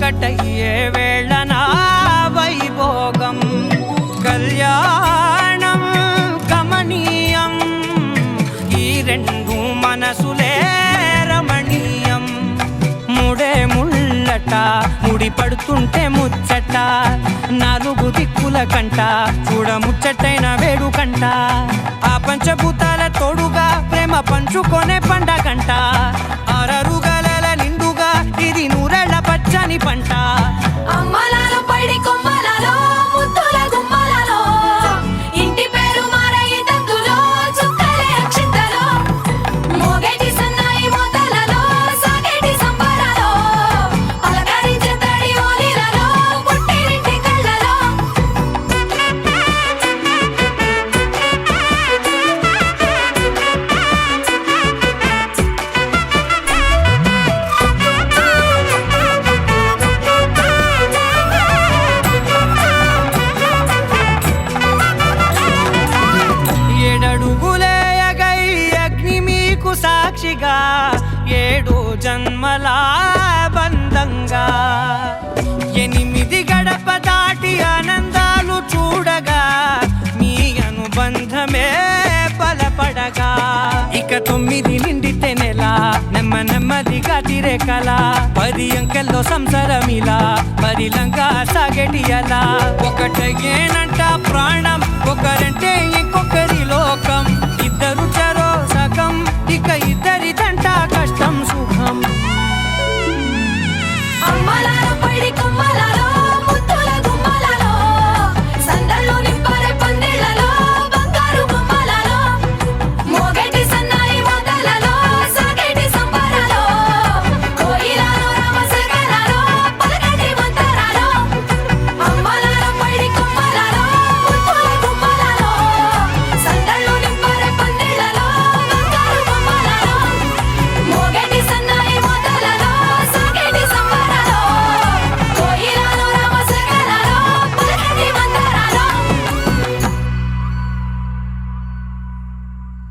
ఒకటయ్యే వేళన వైభోగం కళ్యాణం కమనీయం ఈ రెండు మనసులే రమణీయం ముడే ముళ్ళట ముడి పడుతుంటే ముచ్చట నాలుగు దిక్కుల కంట చూడ ముచ్చటైన వేడుకంట ఆ పంచభూతాల తోడుగా ప్రేమ పంచుకొనే పండగంట ఆరరుగల నిండుగా ఇది నూరెళ్ళ పచ్చని పంట అమ్మలాలో పైడి కొమ్మలలో ముద్దుల గుమ్మలలో ఇంటి పేరు మారయి తందులో చుక్కలే అక్షింతలో మోగేటి సన్నాయి మోతలలో సాగేటి సంబరాలో అలకరించే తడి ఓలిలలో పుట్టినింటి కళ్ళలో ఏడడుగులేయగై అగ్ని మీకు సాక్షిగా 7 జన్మల బంధంగా 8 గడప దాటి ఆనందాలు చూడగా మీ అనుబంధమే బలపడగా ఇక 9 నిండితే నెల నెమ్మదిగా తిరే కల 10 అంకెల్లో సంసారమిలా పరిలంగా సాగేటి అలా ఒకటేనంట ప్రాణం ఒక